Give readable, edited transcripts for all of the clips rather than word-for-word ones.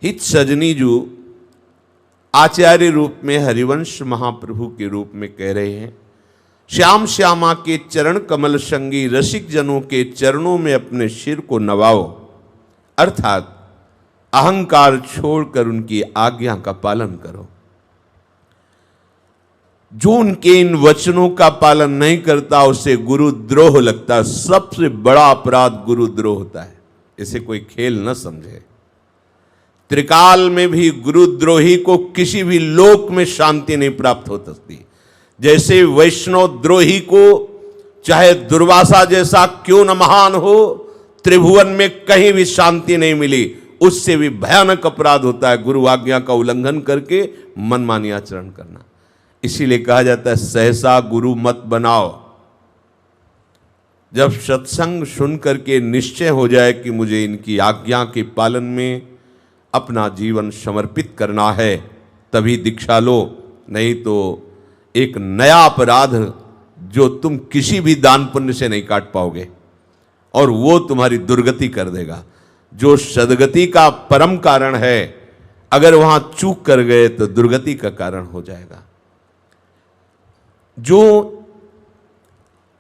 हित सजनी जो आचार्य रूप में हरिवंश महाप्रभु के रूप में कह रहे हैं, श्याम श्यामा के चरण कमल संगी रसिक जनों के चरणों में अपने सिर को नवाओ, अर्थात अहंकार छोड़कर उनकी आज्ञा का पालन करो। जो उनके इन वचनों का पालन नहीं करता उसे गुरुद्रोह लगता है। सबसे बड़ा अपराध गुरुद्रोह होता है, इसे कोई खेल न समझे। त्रिकाल में भी गुरुद्रोही को किसी भी लोक में शांति नहीं प्राप्त हो सकती। जैसे वैष्णव द्रोही को चाहे दुर्वासा जैसा क्यों न महान हो, त्रिभुवन में कहीं भी शांति नहीं मिली। उससे भी भयानक अपराध होता है गुरु आज्ञा का उल्लंघन करके मनमानी आचरण करना। इसीलिए कहा जाता है सहसा गुरु मत बनाओ। जब सत्संग सुन करके निश्चय हो जाए कि मुझे इनकी आज्ञा के पालन में अपना जीवन समर्पित करना है, तभी दीक्षा लो, नहीं तो एक नया अपराध जो तुम किसी भी दान पुण्य से नहीं काट पाओगे और वो तुम्हारी दुर्गति कर देगा। जो सदगति का परम कारण है, अगर वहां चूक कर गए तो दुर्गति का कारण हो जाएगा। जो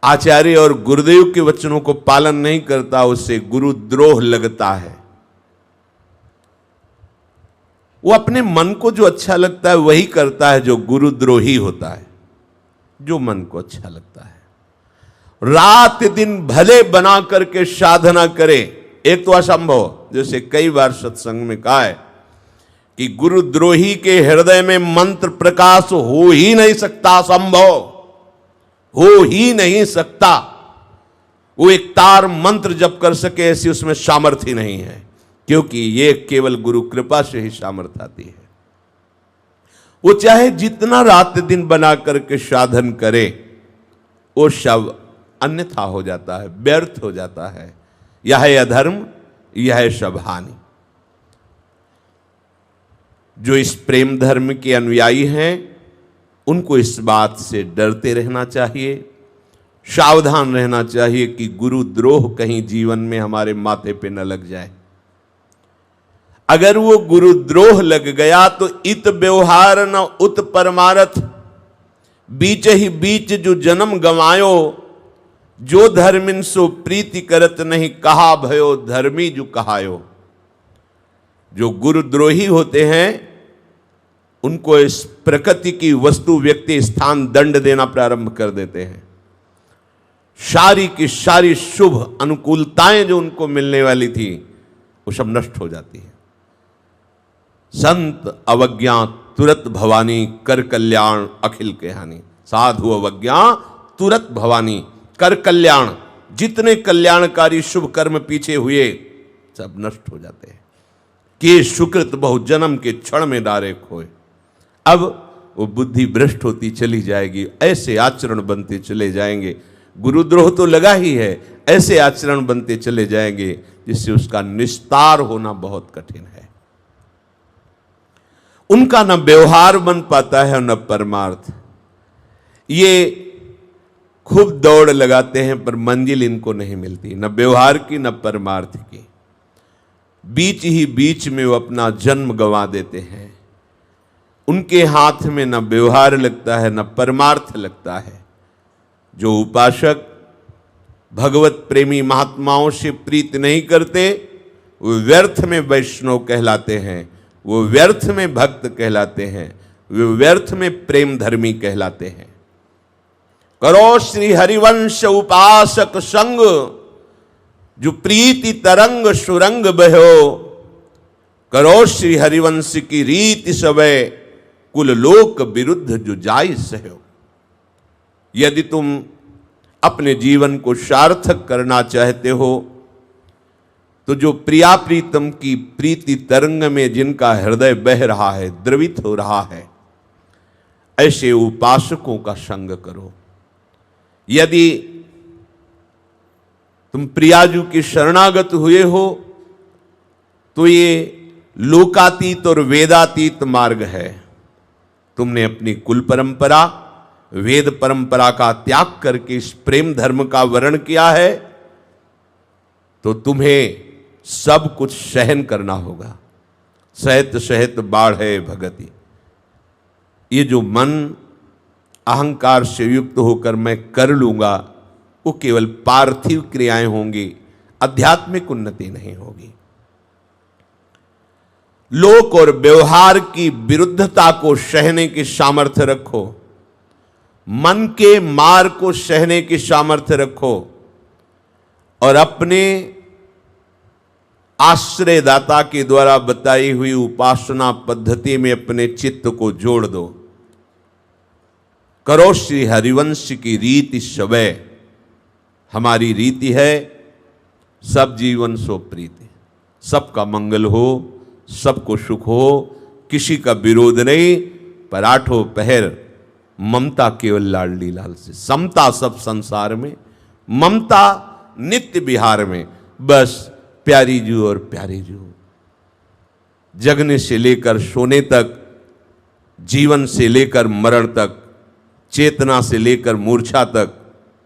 आचार्य और गुरुदेव के वचनों को पालन नहीं करता उसे गुरुद्रोह लगता है। वो अपने मन को जो अच्छा लगता है वही करता है, जो गुरुद्रोही होता है। जो मन को अच्छा लगता है रात दिन भले बना करके साधना करे, एक तो असंभव, जैसे कई बार सत्संग में कहा है कि गुरुद्रोही के हृदय में मंत्र प्रकाश हो ही नहीं सकता, असंभव, हो ही नहीं सकता। वो एक तार मंत्र जप कर सके ऐसी उसमें सामर्थ्य नहीं है, क्योंकि ये केवल गुरु कृपा से ही सामर्थ्य आती है। वो चाहे जितना रात दिन बना करके साधन करे, वो सब अन्यथा हो जाता है, व्यर्थ हो जाता है। यह है अधर्म, यह है सब हानि। जो इस प्रेम धर्म के अनुयायी हैं उनको इस बात से डरते रहना चाहिए, सावधान रहना चाहिए कि गुरुद्रोह कहीं जीवन में हमारे माथे पे न लग जाए। अगर वो गुरुद्रोह लग गया तो इत व्यवहार न उत परमारथ, बीच ही बीच जो जन्म गंवायो, जो धर्मिन सो प्रीति करत नहीं, कहा भयो धर्मी जो कहायो। जो गुरुद्रोही होते हैं उनको इस प्रकृति की वस्तु व्यक्ति स्थान दंड देना प्रारंभ कर देते हैं। सारी की सारी शुभ अनुकूलताएं जो उनको मिलने वाली थी वो सब नष्ट हो जाती है। संत अवज्ञा तुरत भवानी, कर कल्याण अखिल के हानि। साधु अवज्ञा तुरत भवानी, कर कल्याण, जितने कल्याणकारी शुभ कर्म पीछे हुए सब नष्ट हो जाते हैं। कि सुकृत बहु जन्म के क्षण में डारे खोए। अब वो बुद्धि भ्रष्ट होती चली जाएगी, ऐसे आचरण बनते चले जाएंगे। गुरुद्रोह तो लगा ही है, ऐसे आचरण बनते चले जाएंगे जिससे उसका निस्तार होना बहुत कठिन है। उनका न व्यवहार बन पाता है और न परमार्थ। ये खूब दौड़ लगाते हैं पर मंजिल इनको नहीं मिलती, न व्यवहार की न परमार्थ की। बीच ही बीच में वो अपना जन्म गंवा देते हैं। उनके हाथ में न व्यवहार लगता है न परमार्थ लगता है। जो उपासक भगवत प्रेमी महात्माओं से प्रीत नहीं करते वो व्यर्थ में वैष्णव कहलाते हैं, वो व्यर्थ में भक्त कहलाते हैं, वे व्यर्थ में प्रेम धर्मी कहलाते हैं। करो श्री हरिवंश उपासक संग, जो प्रीति तरंग सुरंग बहो। करो श्री हरिवंश की रीति सबे, कुल लोक विरुद्ध जो जाय सहो। यदि तुम अपने जीवन को सार्थक करना चाहते हो तो जो प्रिया प्रीतम की प्रीति तरंग में जिनका हृदय बह रहा है, द्रवित हो रहा है, ऐसे उपासकों का संग करो। यदि तुम प्रियाजू के शरणागत हुए हो तो ये लोकातीत और वेदातीत मार्ग है। तुमने अपनी कुल परंपरा, वेद परंपरा का त्याग करके इस प्रेम धर्म का वर्ण किया है तो तुम्हें सब कुछ सहन करना होगा, सहत सहत बाढ़े भगति। ये जो मन अहंकार से युक्त होकर मैं कर लूंगा, वो केवल पार्थिव क्रियाएं होंगी, आध्यात्मिक उन्नति नहीं होगी। लोक और व्यवहार की विरुद्धता को सहने की सामर्थ्य रखो, मन के मार को सहने की सामर्थ्य रखो और अपने आश्रयदाता के द्वारा बताई हुई उपासना पद्धति में अपने चित्त को जोड़ दो। करो श्री हरिवंश की रीति सबे। हमारी रीति है सब जीवन सो प्रीति, सबका मंगल हो, सबको सुख हो, किसी का विरोध नहीं, पर आठों पहर ममता केवल लाडली लाल से, समता सब संसार में, ममता नित्य विहार में, बस प्यारी जू और प्यारी जू। जगने से लेकर सोने तक, जीवन से लेकर मरण तक, चेतना से लेकर मूर्छा तक,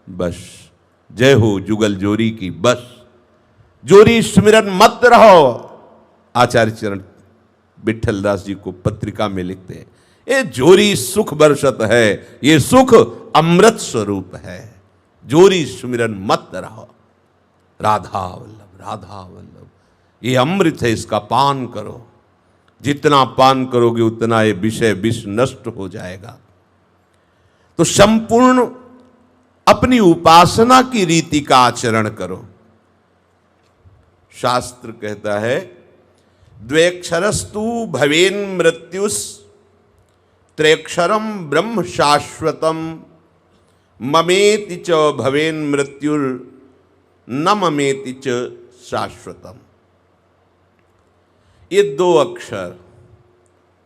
बस जय हो जुगल जोरी की, बस जोरी स्मरण मत रहो। आचार्य चरण विठल दास जी को पत्रिका में लिखते हैं, ये जोरी सुख बरसत है, ये सुख अमृत स्वरूप है, जोरी सुमिरन मत रहो। राधा वल्लभ, राधा वल्लभ, ये अमृत है, इसका पान करो। जितना पान करोगे उतना ये विषय विष नष्ट हो जाएगा। तो संपूर्ण अपनी उपासना की रीति का आचरण करो। शास्त्र कहता है द्वेक्षरस्तु भवेन मृत्युस त्रेक्षरम ब्रह्म शाश्वतम ममेति च भवेन मृत्युर न ममेति च शाश्वतम। ये दो अक्षर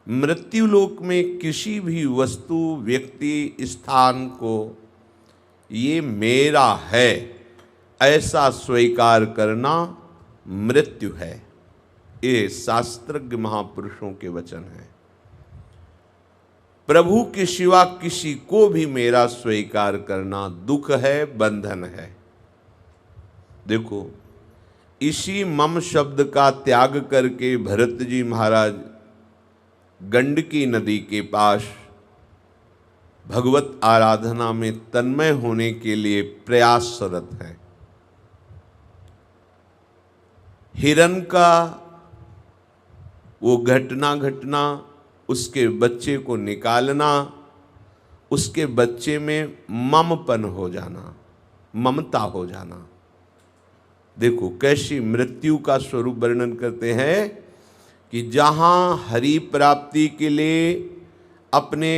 मृत्युलोक में किसी भी वस्तु, व्यक्ति, स्थान को ये मेरा है ऐसा स्वीकार करना मृत्यु है। ये शास्त्रज्ञ महापुरुषों के वचन हैं। प्रभु के सिवा किसी को भी मेरा स्वीकार करना दुख है, बंधन है। देखो, इसी मम शब्द का त्याग करके भरत जी महाराज गंडकी नदी के पास भगवत आराधना में तन्मय होने के लिए प्रयासरत हैं। हिरण का वो घटना उसके बच्चे को निकालना, उसके बच्चे में ममपन हो जाना, ममता हो जाना। देखो कैसी मृत्यु का स्वरूप वर्णन करते हैं कि जहाँ हरि प्राप्ति के लिए अपने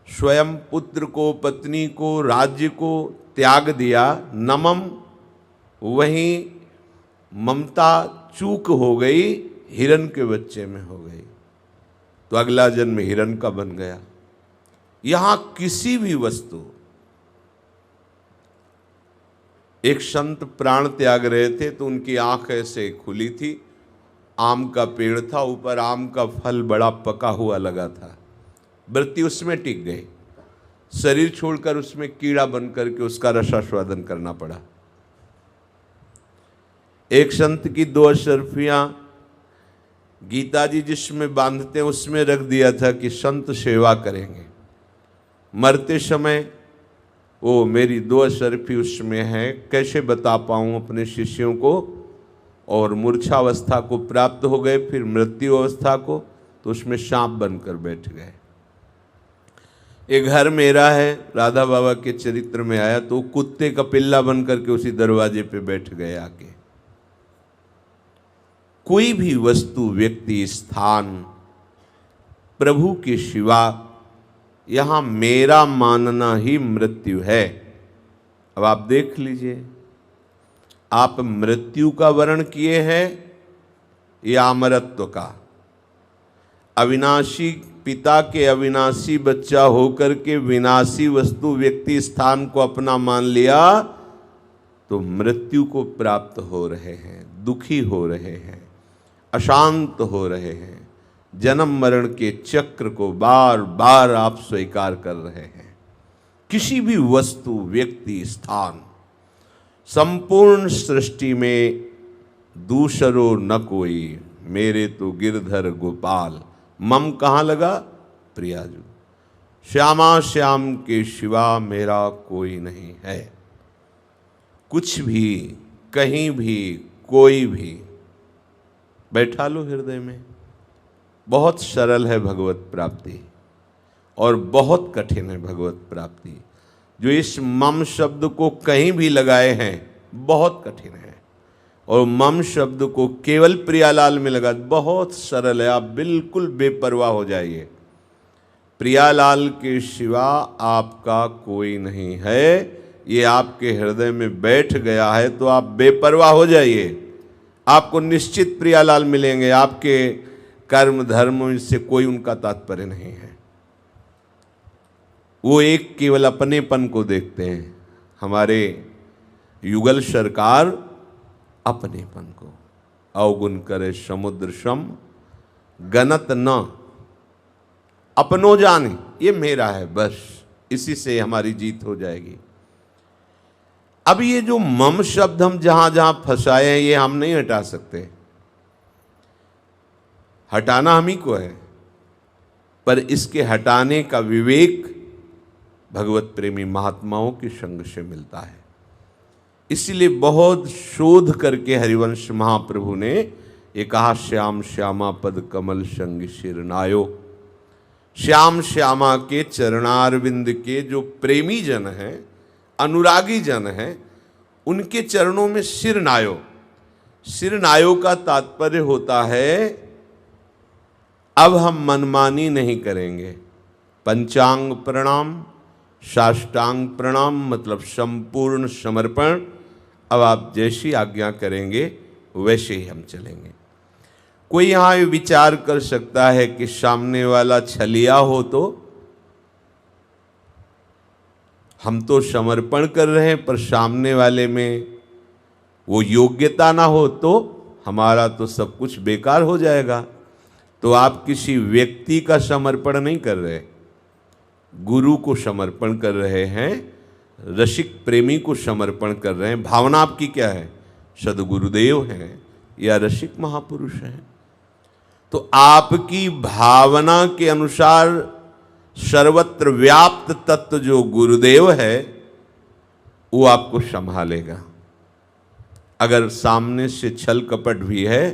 स्वयं पुत्र को, पत्नी को, राज्य को त्याग दिया, नमम, वहीं ममता चूक हो गई, हिरण के बच्चे में हो गई, तो अगला जन्म हिरण का बन गया। यहां किसी भी वस्तु, एक संत प्राण त्याग रहे थे तो उनकी आंख ऐसे खुली थी, आम का पेड़ था, ऊपर आम का फल बड़ा पका हुआ लगा था, वृत्ति उसमें टिक गई, शरीर छोड़कर उसमें कीड़ा बन करके उसका रसास्वादन करना पड़ा। एक संत की 2 अशर्फियां गीता जी जिसमें बांधते हैं उसमें रख दिया था कि संत सेवा करेंगे। मरते समय वो मेरी 2 अशर्फी उसमें है, कैसे बता पाऊँ अपने शिष्यों को, और मूर्छावस्था को प्राप्त हो गए, फिर मृत्यु अवस्था को, तो उसमें सांप बनकर बैठ गए। एक घर मेरा है, राधा बाबा के चरित्र में आया, तो कुत्ते का पिल्ला बन करके उसी दरवाजे पे बैठ गए आके। कोई भी वस्तु, व्यक्ति, स्थान प्रभु के सिवा यहां मेरा मानना ही मृत्यु है। अब आप देख लीजिए, आप मृत्यु का वर्ण किए हैं या अमरत्व का। अविनाशी पिता के अविनाशी बच्चा होकर के विनाशी वस्तु, व्यक्ति, स्थान को अपना मान लिया तो मृत्यु को प्राप्त हो रहे हैं, दुखी हो रहे हैं, अशांत हो रहे हैं, जन्म मरण के चक्र को बार बार आप स्वीकार कर रहे हैं। किसी भी वस्तु, व्यक्ति, स्थान, संपूर्ण सृष्टि में दूसरो न कोई, मेरे तो गिरधर गोपाल। मम कहाँ लगा? प्रियाजू। श्यामा श्याम के सिवा मेरा कोई नहीं है। कुछ भी, कहीं भी, कोई भी बैठा लो हृदय में। बहुत सरल है भगवत प्राप्ति और बहुत कठिन है भगवत प्राप्ति। जो इस मम शब्द को कहीं भी लगाए हैं बहुत कठिन है, और मम शब्द को केवल प्रियालाल में लगा बहुत सरल है। आप बिल्कुल बेपरवाह हो जाइए। प्रियालाल के सिवा आपका कोई नहीं है, ये आपके हृदय में बैठ गया है तो आप बेपरवाह हो जाइए। आपको निश्चित प्रियालाल मिलेंगे। आपके कर्म धर्म से कोई उनका तात्पर्य नहीं है। वो एक केवल अपनेपन को देखते हैं। हमारे युगल सरकार अपनेपन को, अवगुण करे समुद्र सम गनत न, अपनो जाने ये मेरा है, बस इसी से हमारी जीत हो जाएगी। अब ये जो मम शब्द हम जहां जहां फंसाए हैं ये हम नहीं हटा सकते। हटाना हम ही को है, पर इसके हटाने का विवेक भगवत प्रेमी महात्माओं के संग से मिलता है। इसलिए बहुत शोध करके हरिवंश महाप्रभु ने ये कहा, श्याम श्यामा पद कमल संग शिरनायो। श्याम श्यामा के चरणारविंद के जो प्रेमी जन हैं, अनुरागी जन हैं, उनके चरणों में सिर नायो। सिर नायो का तात्पर्य होता है अब हम मनमानी नहीं करेंगे। पंचांग प्रणाम, साष्टांग प्रणाम मतलब संपूर्ण समर्पण। अब आप जैसी आज्ञा करेंगे वैसे ही हम चलेंगे। कोई यहाँ ये विचार कर सकता है कि सामने वाला छलिया हो तो हम तो समर्पण कर रहे हैं, पर सामने वाले में वो योग्यता ना हो तो हमारा तो सब कुछ बेकार हो जाएगा। तो आप किसी व्यक्ति का समर्पण नहीं कर रहे, गुरु को समर्पण कर रहे हैं, रसिक प्रेमी को समर्पण कर रहे हैं। भावना आपकी क्या है? सदगुरुदेव हैं या रसिक महापुरुष हैं। तो आपकी भावना के अनुसार सर्वत्र व्याप्त तत्व जो गुरुदेव है वो आपको संभालेगा। अगर सामने से छल कपट भी है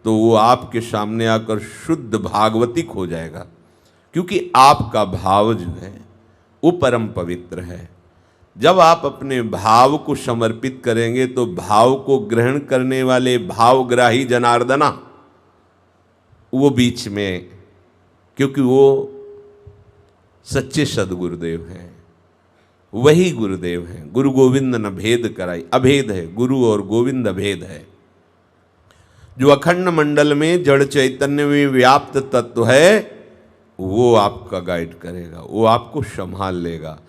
तो वो आपके सामने आकर शुद्ध भागवतिक हो जाएगा, क्योंकि आपका भाव जो है वो परम पवित्र है। जब आप अपने भाव को समर्पित करेंगे तो भाव को ग्रहण करने वाले भावग्राही जनार्दना वो बीच में, क्योंकि वो सच्चे सदगुरुदेव हैं, वही गुरुदेव हैं। गुरु गोविंद न भेद कराई, अभेद है, गुरु और गोविंद अभेद है। जो अखंड मंडल में जड़ चैतन्य में व्याप्त तत्व है वो आपका गाइड करेगा, वो आपको संभाल लेगा।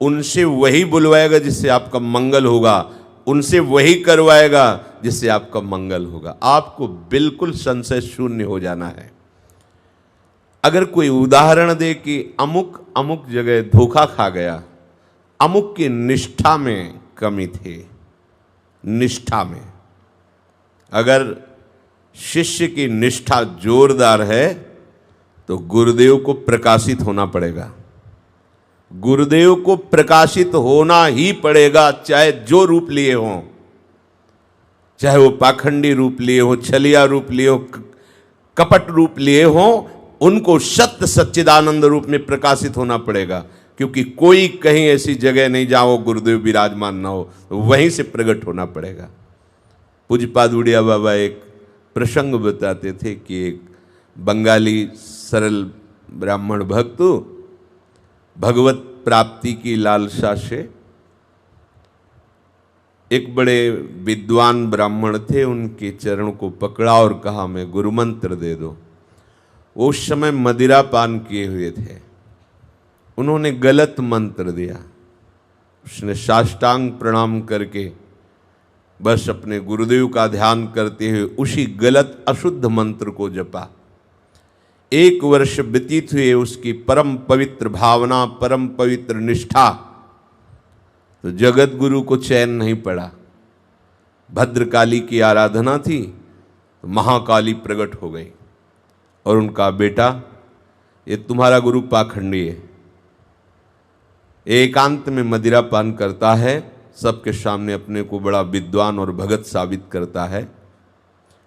उनसे वही बुलवाएगा जिससे आपका मंगल होगा, उनसे वही करवाएगा जिससे आपका मंगल होगा। आपको बिल्कुल संशय शून्य हो जाना है। अगर कोई उदाहरण दे कि अमुक अमुक जगह धोखा खा गया, अमुक की निष्ठा में कमी थी, निष्ठा में, अगर शिष्य की निष्ठा जोरदार है तो गुरुदेव को प्रकाशित होना पड़ेगा। गुरुदेव को प्रकाशित होना ही पड़ेगा, चाहे जो रूप लिए हों, चाहे वो पाखंडी रूप लिए हो, छलिया रूप लिए हो, कपट रूप लिए हों, उनको सत्य सच्चिदानंद रूप में प्रकाशित होना पड़ेगा। क्योंकि कोई कहीं ऐसी जगह नहीं जहां वो गुरुदेव विराजमान ना हो, वहीं से प्रकट होना पड़ेगा। पूज्यपाद उड़िया बाबा एक प्रसंग बताते थे कि एक बंगाली सरल ब्राह्मण भक्त भगवत प्राप्ति की लालसा से एक बड़े विद्वान ब्राह्मण थे, उनके चरण को पकड़ा और कहा मैं गुरु मंत्र दे दो। वो उस समय मदिरा पान किए हुए थे, उन्होंने गलत मंत्र दिया। उसने साष्टांग प्रणाम करके बस अपने गुरुदेव का ध्यान करते हुए उसी गलत अशुद्ध मंत्र को जपा। 1 वर्ष व्यतीत हुए, उसकी परम पवित्र भावना, परम पवित्र निष्ठा, तो जगत गुरु को चैन नहीं पड़ा। भद्रकाली की आराधना थी, तो महाकाली प्रकट हो गई और उनका बेटा, ये तुम्हारा गुरु पाखंडी है, एकांत में मदिरा पान करता है, सबके सामने अपने को बड़ा विद्वान और भगत साबित करता है।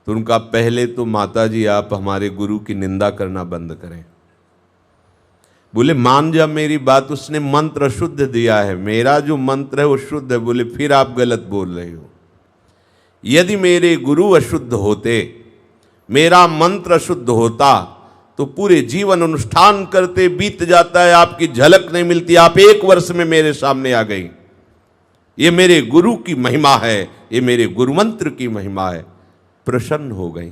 तो उनका पहले तो माता जी आप हमारे गुरु की निंदा करना बंद करें। बोले मान जा मेरी बात, उसने मंत्र शुद्ध दिया है, मेरा जो मंत्र है वो शुद्ध है। बोले फिर आप गलत बोल रहे हो। यदि मेरे गुरु अशुद्ध होते, मेरा मंत्र शुद्ध होता, तो पूरे जीवन अनुष्ठान करते बीत जाता है, आपकी झलक नहीं मिलती। आप 1 वर्ष में मेरे सामने आ गई। ये मेरे गुरु की महिमा है, ये मेरे गुरु मंत्र की महिमा है। प्रसन्न हो गई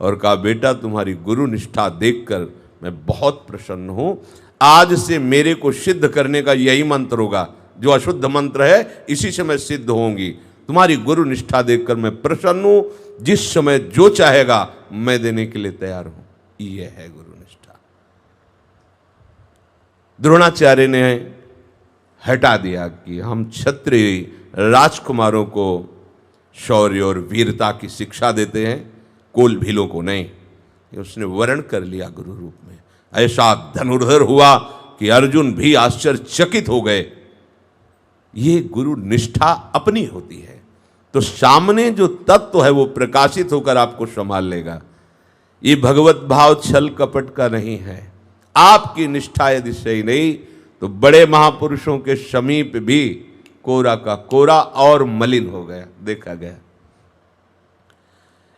और कहा बेटा तुम्हारी गुरु निष्ठा देखकर मैं बहुत प्रसन्न हूं। आज से मेरे को सिद्ध करने का यही मंत्र होगा, जो अशुद्ध मंत्र है इसी से मैं सिद्ध होंगी। तुम्हारी गुरु निष्ठा देखकर मैं प्रसन्न हूं, जिस समय जो चाहेगा मैं देने के लिए तैयार हूं। ये है गुरु निष्ठा। द्रोणाचार्य ने हटा दिया कि हम क्षत्रिय राजकुमारों को शौर्य और वीरता की शिक्षा देते हैं, कोल भीलों को नहीं। उसने वर्ण कर लिया गुरु रूप में। ऐसा धनुर्धर हुआ कि अर्जुन भी आश्चर्यचकित हो गए। ये गुरु निष्ठा अपनी होती है, तो सामने जो तत्व है वो प्रकाशित होकर आपको संभाल लेगा। ये भगवत भाव छल कपट का नहीं है। आपकी निष्ठा यदि सही नहीं तो बड़े महापुरुषों के समीप भी कोरा का कोरा और मलिन हो गया, देखा गया।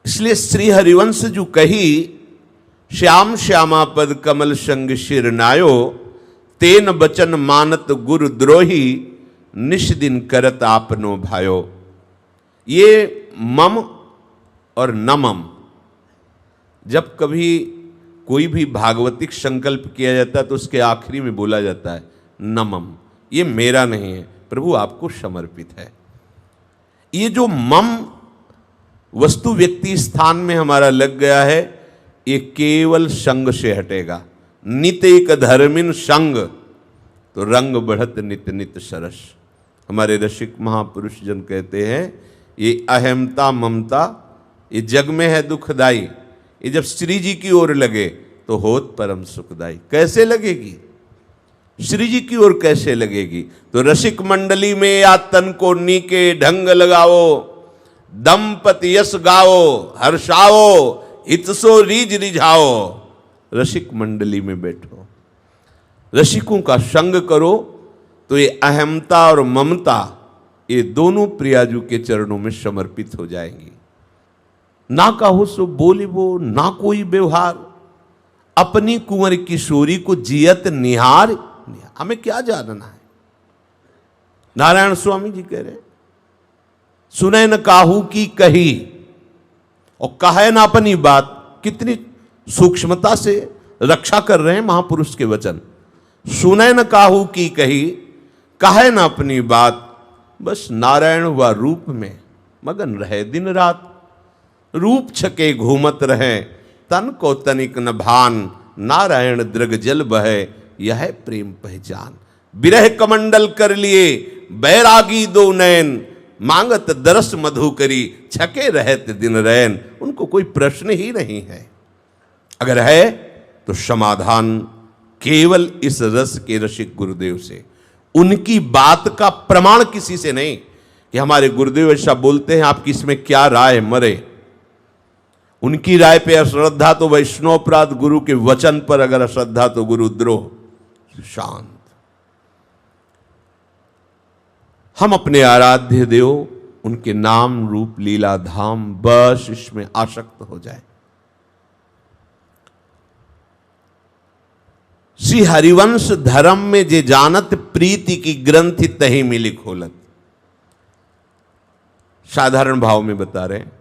इसलिए श्री हरिवंश जो कही, श्याम श्यामा पद कमल संग शिरनायो, तेन बचन मानत गुरु द्रोही, निश दिन करत आपनो भायो। ये मम और नमम, जब कभी कोई भी भागवतिक संकल्प किया जाता है तो उसके आखिरी में बोला जाता है नमम। ये मेरा नहीं है, प्रभु आपको समर्पित है। ये जो मम वस्तु व्यक्ति स्थान में हमारा लग गया है, ये केवल संग से हटेगा। नित एक धर्मिन संग, तो रंग बढ़त नित नित सरस। हमारे रसिक महापुरुष जन कहते हैं ये अहमता ममता ये जग में है दुखदाई, ये जब श्री जी की ओर लगे तो होत परम सुखदाई। कैसे लगेगी श्री जी की ओर, कैसे लगेगी? तो रसिक मंडली में या तन को नीके ढंग लगाओ, दंपति यश गाओ, हर्षाओ, हितसो रीज रिझाओ। रसिक मंडली में बैठो, रसिकों का संग करो, तो ये अहमता और ममता ये दोनों प्रियाजू के चरणों में समर्पित हो जाएंगी। ना कहो सो बोले वो, ना कोई व्यवहार, अपनी कुंवर किशोरी को जियत निहार। हमें क्या जानना है? नारायण स्वामी जी कह रहे सुने न काहू की कही, और कहे ना अपनी बात। कितनी सूक्ष्मता से रक्षा कर रहे हैं महापुरुष के वचन। सुने न काहू की कही, कहे ना अपनी बात, बस नारायण हुआ रूप में मगन रहे दिन रात। रूप छके घूमत रहे, तन को तनिक न भान, नारायण दृग जल बहे, यह प्रेम पहचान। विरह कमंडल कर लिए बैरागी दो नैन, मांगत दरस मधु करी, छके रहत दिन रैन। उनको कोई प्रश्न ही नहीं है, अगर है तो समाधान केवल इस रस के रसिक गुरुदेव से। उनकी बात का प्रमाण किसी से नहीं कि हमारे गुरुदेव ऐसा बोलते हैं, आपकी इसमें क्या राय मरे। उनकी राय पे अश्रद्धा तो वैष्णवपराध, गुरु के वचन पर अगर अश्रद्धा तो गुरुद्रोह। शांत। हम अपने आराध्य देव, उनके नाम रूप लीला धाम, बस इसमें आसक्त हो जाए। श्री हरिवंश धर्म में जे जानत, प्रीति की ग्रंथि तही मिली खोलत। साधारण भाव में बता रहे हैं,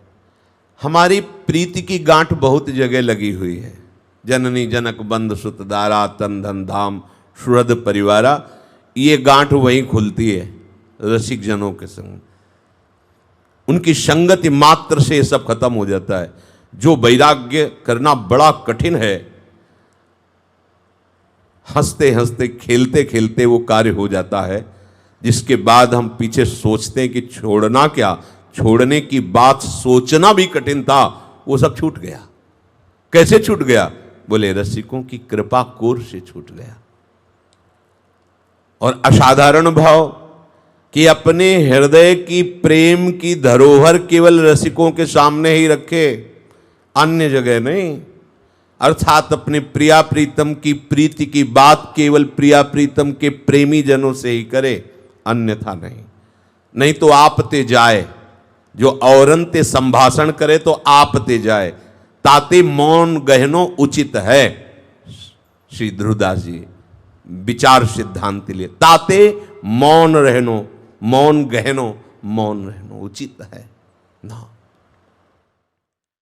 हमारी प्रीति की गांठ बहुत जगह लगी हुई है। जननी जनक बंध सुत दारा, तन धन धाम सुहृद परिवारा, ये गांठ वहीं खुलती है रसिक जनों के संग। उनकी संगति मात्र से ये सब खत्म हो जाता है। जो वैराग्य करना बड़ा कठिन है, हंसते हंसते खेलते खेलते वो कार्य हो जाता है, जिसके बाद हम पीछे सोचते हैं कि छोड़ना क्या, छोड़ने की बात सोचना भी कठिन था, वो सब छूट गया। कैसे छूट गया? बोले रसिकों की कृपा कोर से छूट गया। और असाधारण भाव कि अपने हृदय की प्रेम की धरोहर केवल रसिकों के सामने ही रखे, अन्य जगह नहीं। अर्थात अपने प्रिया प्रीतम की प्रीति की बात केवल प्रिया प्रीतम के प्रेमी जनों से ही करे, अन्यथा नहीं। नहीं तो आपते जाए, जो औरन ते संभाषण करे तो आपते जाए, ताते मौन गहनो उचित है। श्री ध्रुवदास जी विचार सिद्धांत लिए, ताते मौन रहनो, मौन गहनो, मौन रहनो उचित है ना।